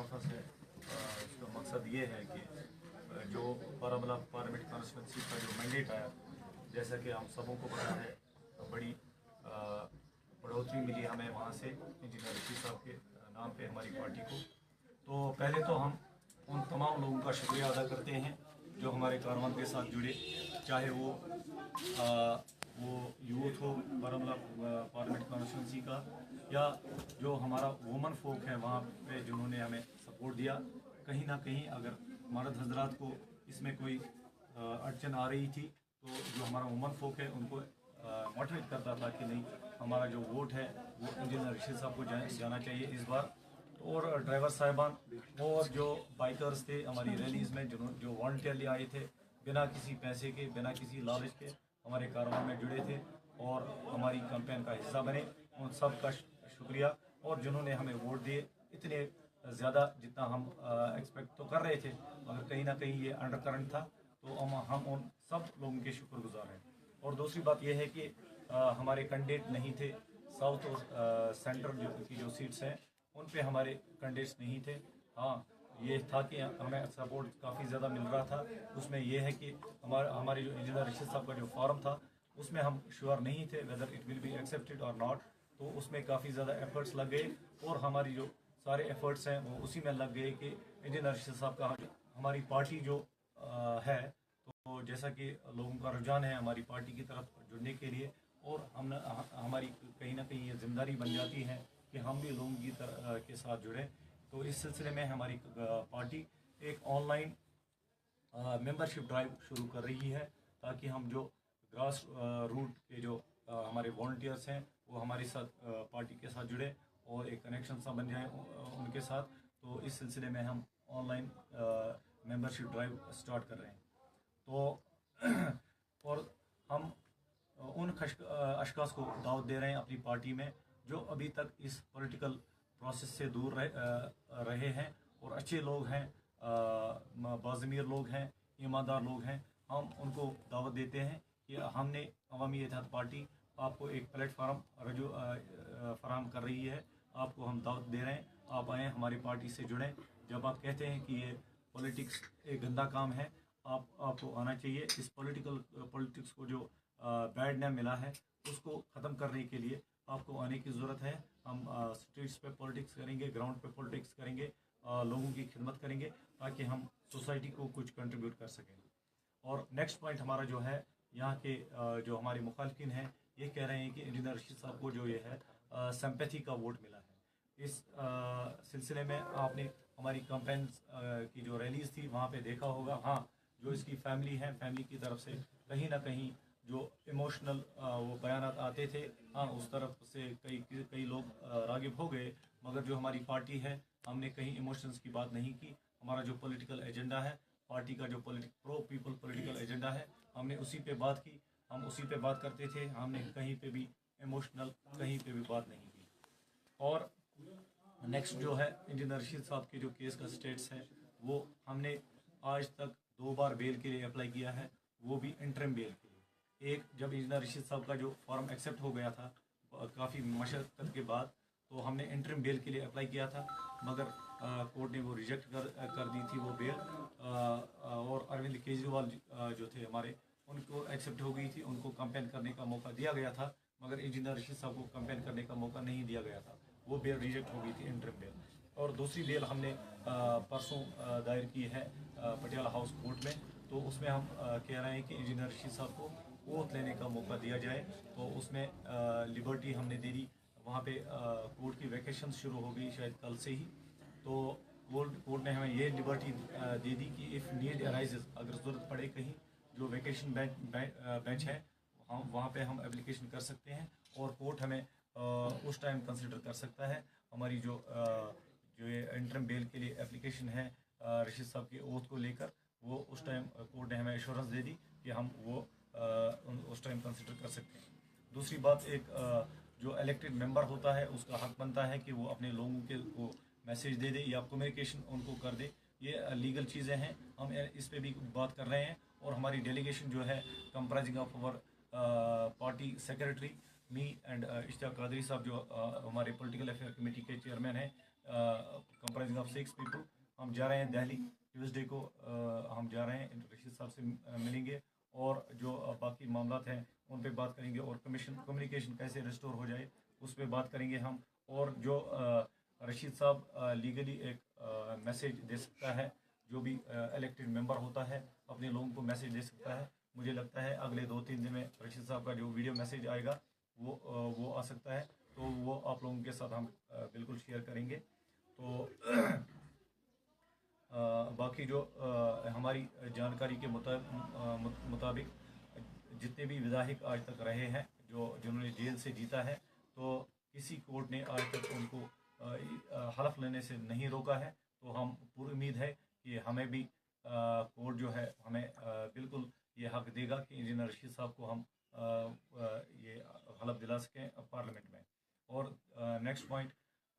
लिफाफा से इसका मकसद ये है कि जो बारामूला पार्लियामेंट कॉन्स्टिट्यूंसी का जो मैंडेट आया, जैसा कि हम सबों को पता है, बड़ी बढ़ोतरी मिली हमें वहाँ से इंजीनियर रशीद साहब के नाम पे हमारी पार्टी को। तो पहले तो हम उन तमाम लोगों का शुक्रिया अदा करते हैं जो हमारे कारवान के साथ जुड़े, चाहे वो यूथ हो बारामूला पार्लियामेंट कॉन्स्टिट्यूंसी का, या जो हमारा वुमन फोक है वहाँ पे जिन्होंने हमें सपोर्ट दिया। कहीं ना कहीं अगर मर्द हजरात को इसमें कोई अड़चन आ रही थी तो जो हमारा वुमन फोक है उनको मोटिवेट करता था कि नहीं, हमारा जो वोट है वो इंजीनियर रशीद साहब को जाना चाहिए इस बार। और ड्राइवर साहिबान और जो बाइकर्स थे हमारी रैलीज़ में जो वॉलंटियरली आए थे, बिना किसी पैसे के, बिना किसी लालच के हमारे कारोबार में जुड़े थे और हमारी कैंपेन का हिस्सा बने, उन सब का शुक्रिया। और जिन्होंने हमें वोट दिए इतने ज़्यादा जितना हम एक्सपेक्ट तो कर रहे थे, मगर कहीं ना कहीं ये अंडर करंट था, तो हम उन सब लोगों के शुक्रगुजार हैं। और दूसरी बात यह है कि हमारे कैंडिडेट नहीं थे, साउथ और सेंट्रल की जो सीट्स हैं उन पे हमारे कैंडिडेट्स नहीं थे। हाँ, ये था कि हमें सपोर्ट काफ़ी ज़्यादा मिल रहा था। उसमें यह है कि हमारे जो इंजीनियर रशीद साहब का जो फॉर्म था उसमें हम श्योर नहीं थे whether it will be accepted और नॉट, तो उसमें काफ़ी ज़्यादा एफर्ट्स लग गए और हमारी जो सारे एफर्ट्स हैं वो उसी में लग गए कि इंजीनियर रशीद साहब का हमारी पार्टी जो है, तो जैसा कि लोगों का रुझान है हमारी पार्टी की तरफ जुड़ने के लिए, और हमारी कहीं ना कहीं ये जिम्मेदारी बन जाती है कि हम भी लोगों की के साथ जुड़ें। तो इस सिलसिले में हमारी पार्टी एक ऑनलाइन मेंबरशिप ड्राइव शुरू कर रही है ताकि हम जो ग्रास रूट के जो हमारे वॉलंटियर्स हैं वो हमारे साथ पार्टी के साथ जुड़े और एक कनेक्शन सा बन जाए उनके साथ। तो इस सिलसिले में हम ऑनलाइन मेंबरशिप ड्राइव स्टार्ट कर रहे हैं। तो और हम उन अशखास को दावत दे रहे हैं अपनी पार्टी में जो अभी तक इस पॉलिटिकल प्रोसेस से दूर रहे हैं और अच्छे लोग हैं, बाज़मीर लोग हैं, ईमानदार लोग हैं। हम उनको दावत देते हैं कि हमने अवामी इत्तेहाद पार्टी आपको एक प्लेटफार्म फराहम कर रही है, आपको हम दावत दे रहे हैं, आप आएँ हमारी पार्टी से जुड़ें। जब आप कहते हैं कि ये पॉलिटिक्स एक गंदा काम है, आपको आना चाहिए। इस पॉलिटिक्स को जो बैड नेम मिला है उसको ख़त्म करने के लिए आपको आने की ज़रूरत है। हम स्ट्रीट्स पे पॉलिटिक्स करेंगे, ग्राउंड पे पॉलिटिक्स करेंगे, लोगों की खिदमत करेंगे ताकि हम सोसाइटी को कुछ कंट्रीब्यूट कर सकें। और नेक्स्ट पॉइंट हमारा जो है, यहाँ के जो हमारे मुखालिफिन हैं ये कह रहे हैं कि इंजीनियर रशीद साहब को जो ये है सिंपैथी का वोट मिला है। इस सिलसिले में आपने हमारी कैंपेन की जो रैलीज़ थी वहाँ पे देखा होगा। हाँ, जो इसकी फैमिली है, फैमिली की तरफ से कहीं ना कहीं जो इमोशनल वो बयानात आते थे, हाँ उस तरफ से कई लोग रागिब हो गए, मगर जो हमारी पार्टी है हमने कहीं इमोशंस की बात नहीं की। हमारा जो पॉलिटिकल एजेंडा है, पार्टी का जो प्रो पीपल पॉलिटिकल एजेंडा है, हमने उसी पे बात की, हम उसी पे बात करते थे, हमने कहीं पे भी इमोशनल कहीं पे भी बात नहीं की। और नेक्स्ट जो है इंजीनियर रशीद साहब के जो केस का स्टेटस है, वो हमने आज तक 2 बार बेल के लिए अप्लाई किया है, वो भी इंटरिम बेल के लिए। एक जब इंजीनियर रशीद साहब का जो फॉर्म एक्सेप्ट हो गया था काफ़ी मशक्क़त के बाद, तो हमने इंटरिम बेल के लिए अप्लाई किया था, मगर कोर्ट ने वो रिजेक्ट कर दी थी वो बेल। और अरविंद केजरीवाल जो थे हमारे, उनको एक्सेप्ट हो गई थी, उनको कैंपेन करने का मौका दिया गया था, मगर इंजीनियर रशीद साहब को कैंपेन करने का मौका नहीं दिया गया था, वो बेल रिजेक्ट हो गई थी, इंटरिम बेल। और दूसरी बेल हमने परसों दायर की है पटियाला हाउस कोर्ट में, तो उसमें हम कह रहे हैं कि इंजीनियर रशीद साहब को ओथ लेने का मौका दिया जाए। तो उसमें लिबर्टी हमने दे दी, वहाँ पे कोर्ट की वैकेशन शुरू हो गई शायद कल से ही, तो कोर्ट ने हमें ये लिबर्टी दे दी कि इफ़ नीड अराइजेस, अगर ज़रूरत पड़े कहीं, जो वैकेशन बेंच है हम वहाँ पे हम एप्लीकेशन कर सकते हैं और कोर्ट हमें उस टाइम कंसिडर कर सकता है। हमारी जो ये इंटरिम बेल के लिए एप्लीकेशन है रशीद साहब के ओथ को लेकर, वो उस टाइम कोर्ट ने हमें एश्योरेंस दे दी कि हम वो उस टाइम कंसिडर कर सकते हैं। दूसरी बात, एक जो इलेक्टेड मेंबर होता है उसका हक बनता है कि वो अपने लोगों के को मैसेज दे दे या कम्युनिकेशन उनको कर दे, ये लीगल चीज़ें हैं, हम इस पे भी बात कर रहे हैं। और हमारी डेलीगेशन जो है comprising of our party secretary, me and Ishtiaq Qadri साहब जो हमारे पॉलिटिकल अफेयर कमेटी के चेयरमैन हैं, कंप्राइजिंग ऑफ 6 पीपल। हम जा रहे हैं दिल्ली ट्यूसडे को, हम जा रहे हैं रशीद साहब से मिलेंगे और जो बाकी मामलात हैं उन पे बात करेंगे और कम्युनिकेशन कैसे रिस्टोर हो जाए उस पर बात करेंगे हम। और जो रशीद साहब लीगली एक मैसेज दे सकता है, जो भी इलेक्टेड मेंबर होता है अपने लोगों को मैसेज दे सकता है। मुझे लगता है अगले 2-3 दिन में रशीद साहब का जो वीडियो मैसेज आएगा वो आ सकता है, तो वो आप लोगों के साथ हम बिल्कुल शेयर करेंगे। तो बाकी जो हमारी जानकारी के मुताबिक जितने भी विधायक आज तक रहे हैं जिन्होंने जेल से जीता है, तो किसी कोर्ट ने आज तक उनको हलफ लेने से नहीं रोका है। तो हम पूरी उम्मीद है कि हमें भी कोर्ट जो है हमें बिल्कुल ये हक देगा कि इंजीनियर रशीद साहब को हम ये हलफ दिला सकें पार्लियामेंट में। और नेक्स्ट पॉइंट,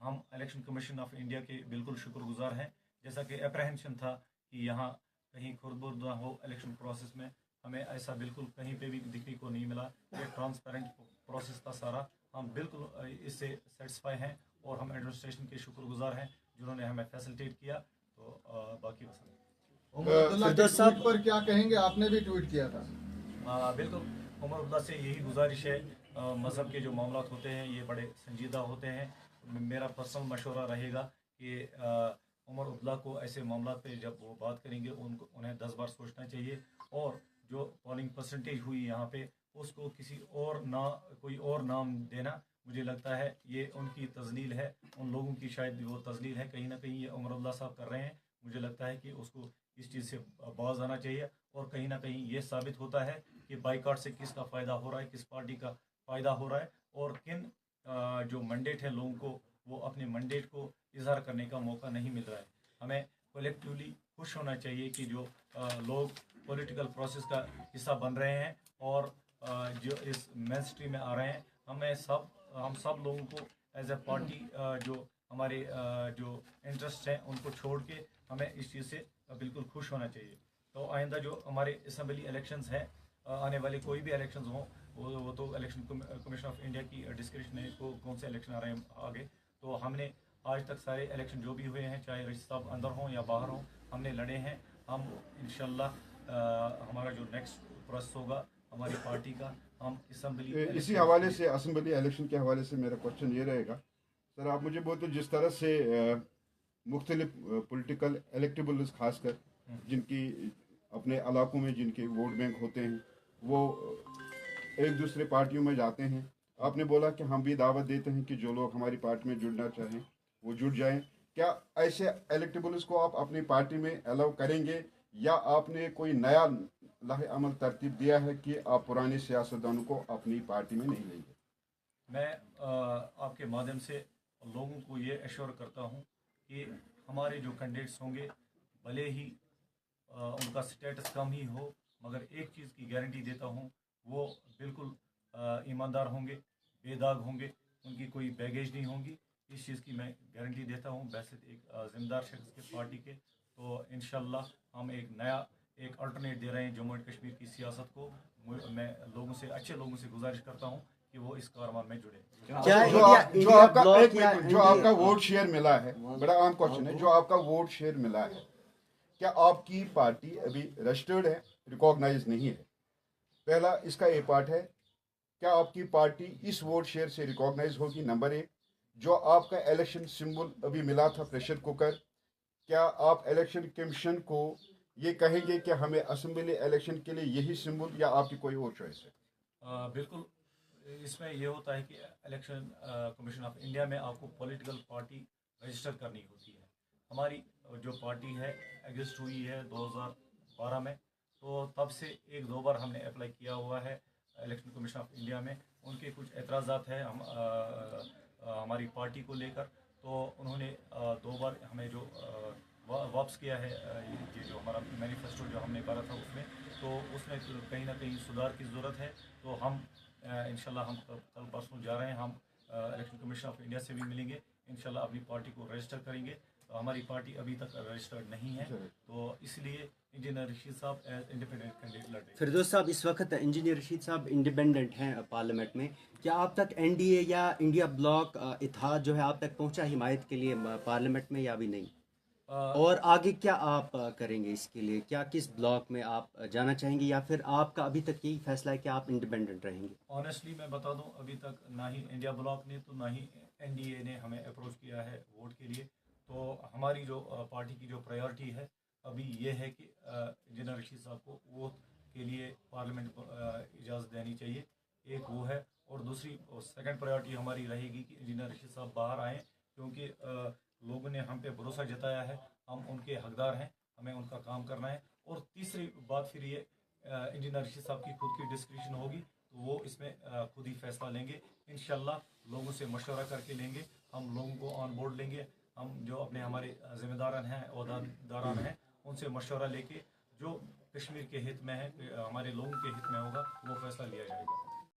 हम इलेक्शन कमीशन ऑफ इंडिया के बिल्कुल शुक्रगुजार हैं। जैसा कि अप्रहेंशन था कि यहाँ कहीं खुरदुर्दा हो इलेक्शन प्रोसेस में, हमें ऐसा बिल्कुल कहीं पे भी दिखने को नहीं मिला। ये ट्रांसपेरेंट प्रोसेस था सारा, हम बिल्कुल इससे सेटिस्फाई हैं और हम एडमिनिस्ट्रेशन के शुक्रगुजार हैं जिन्होंने हमें फैसिलिटेट किया। तो बाकी वसल्लम। उमर अब्दुल्ला के ट्वीट पर क्या कहेंगे? आपने भी ट्वीट किया था। बिल्कुल, उमर अब्दुल्ला से यही गुजारिश है, मज़हब के जो मामला होते हैं ये बड़े संजीदा होते हैं। मेरा पर्सनल मशवरा रहेगा कि उमर अब्दुल्ला को ऐसे मामला पे जब वो बात करेंगे उन्हें 10 बार सोचना चाहिए। और जो पोलिंग परसेंटेज हुई यहाँ पे उसको कोई और नाम देना, मुझे लगता है ये उनकी तजलील है, उन लोगों की शायद वो तजलील है कहीं ना कहीं ये उमर अब्दुल्ला साहब कर रहे हैं। मुझे लगता है कि उसको इस चीज़ से बाज आना चाहिए और कहीं ना कहीं ये साबित होता है कि बाइकआउट से किसका फ़ायदा हो रहा है, किस पार्टी का फ़ायदा हो रहा है और किन जो मैंडेट है लोगों को वो अपने मैंडेट को इजहार करने का मौका नहीं मिल रहा है। हमें कलेक्टिवली खुश होना चाहिए कि जो लोग पॉलिटिकल प्रोसेस का हिस्सा बन रहे हैं और जो इस मेन स्ट्रीम में आ रहे हैं, हम सब लोगों को एज ए पार्टी जो हमारे जो इंटरेस्ट हैं उनको छोड़ के हमें इस चीज़ से बिल्कुल खुश होना चाहिए। तो आइंदा जो हमारे असम्बली इलेक्शंस हैं, आने वाले कोई भी इलेक्शंस हों, वो तो इलेक्शन कमीशन ऑफ इंडिया की डिस्क्रिप्शन है कौन से इलेक्शन आ रहे हैं आगे। तो हमने आज तक सारे इलेक्शन जो भी हुए हैं, चाहे रशीद साहब अंदर हों या बाहर हों, हमने लड़े हैं। हम इंशाल्लाह हमारा जो नेक्स्ट प्रोसेस होगा हमारी पार्टी का, हम असम्बली इसी हवाले से असम्बली इलेक्शन के हवाले से मेरा क्वेश्चन ये रहेगा, सर आप मुझे बोलते जिस तरह से मुख्तलिफ पॉलिटिकल इलेक्टेबल्स खासकर जिनकी अपने इलाकों में जिनके वोट बैंक होते हैं वो एक दूसरे पार्टियों में जाते हैं, आपने बोला कि हम भी दावत देते हैं कि जो लोग हमारी पार्टी में जुड़ना चाहें वो जुड़ जाएं। क्या ऐसे इलेक्टेबल्स को आप अपनी पार्टी में अलाउ करेंगे या आपने कोई नया लाहे अमल तरतीब दिया है कि आप पुराने सियासतदानों को अपनी पार्टी में नहीं लेंगे? मैं आपके माध्यम से लोगों को ये एश्योर करता हूँ कि हमारे जो कैंडिडेट्स होंगे भले ही उनका स्टेटस कम ही हो, मगर एक चीज़ की गारंटी देता हूँ, वो बिल्कुल ईमानदार होंगे, बेदाग होंगे, उनकी कोई बैगेज नहीं होगी। इस चीज़ की मैं गारंटी देता हूँ वैसे एक ज़िम्मेदार शख्स के पार्टी के। तो इंशाल्लाह हम एक अल्टरनेट दे रहे हैं जम्मू एंड कश्मीर की सियासत को। मैं अच्छे लोगों से गुजारिश करता हूँ कि वो इस कारवां में जुड़े। जो आपका वोट शेयर मिला है, बड़ा आम क्वेश्चन है, जो आपका वोट शेयर मिला है, क्या आपकी पार्टी अभी रजिस्टर्ड है, रिकॉग्नाइज नहीं है? पहला इसका ए पार्ट है, क्या आपकी पार्टी इस वोट शेयर से रिकॉग्नाइज होगी? नंबर एक, जो आपका इलेक्शन सिंबल अभी मिला था प्रेशर कुकर, क्या आप इलेक्शन कमीशन को ये कहेंगे कि हमें असेंबली इलेक्शन के लिए यही सिंबल या आपकी कोई और चॉइस है? बिल्कुल, इसमें यह होता है कि इलेक्शन कमीशन ऑफ इंडिया में आपको पॉलिटिकल पार्टी रजिस्टर करनी होती है। हमारी जो पार्टी है एग्जिस्ट हुई है 2012 में, तो तब से 1-2 बार हमने अप्लाई किया हुआ है इलेक्शन कमीशन ऑफ इंडिया में। उनके कुछ एतराज़ात हैं हमारी पार्टी को लेकर, तो उन्होंने 2 बार हमें जो वापस किया है ये जो हमारा मैनिफेस्टो जो हमने भरा था उसमें कहीं ना कहीं सुधार की ज़रूरत है। तो हम इंशाल्लाह हम कल परसों जा रहे हैं, हम इलेक्शन कमीशन ऑफ इंडिया से भी मिलेंगे, इंशाल्लाह अपनी पार्टी को रजिस्टर करेंगे हमारी पार्टी अभी तक रजिस्टर्ड नहीं है, तो इसलिए इंजीनियर रशीद साहब एज इंडिपेंडेंट कैंडिडेट लड़ रहे हैं। फिरदौस साहब, इस वक्त इंजीनियर रशीद साहब इंडिपेंडेंट हैं पार्लियामेंट में, क्या आप तक एनडीए या इंडिया ब्लॉक इत्तेहाद जो है आप तक पहुंचा हिमायत के लिए पार्लियामेंट में, या अभी नहीं? और आगे क्या आप करेंगे इसके लिए? क्या किस ब्लॉक में आप जाना चाहेंगे, या फिर आपका अभी तक यही फैसला है कि आप इंडिपेंडेंट रहेंगे? ऑनेस्टली मैं बता दूं, अभी तक ना ही इंडिया ब्लॉक ने तो ना ही एनडीए ने हमें अप्रोच किया है वोट के लिए। तो हमारी जो पार्टी की जो प्रायोरिटी है अभी ये है कि इंजीनियर रशीद साहब को वोट के लिए पार्लियामेंट को इजाज़त देनी चाहिए, एक वो है। और दूसरी सेकंड प्रायोरिटी हमारी रहेगी कि इंजीनियर रशीद साहब बाहर आएँ, क्योंकि लोगों ने हम पे भरोसा जताया है, हम उनके हकदार हैं, हमें उनका काम करना है। और तीसरी बात फिर ये इंजीनियर रशीद साहब की खुद की डिस्क्रिप्शन होगी, तो वो इसमें खुद ही फैसला लेंगे। इंशाल्लाह लोगों से मशवरा करके लेंगे, हम लोगों को ऑन बोर्ड लेंगे। हम जो अपने हमारे ज़िम्मेदारान हैं, ओहदेदारान हैं, उनसे मशवरा लेके जो कश्मीर के हित में है, हमारे लोगों के हित में होगा, वो फैसला लिया जाएगा।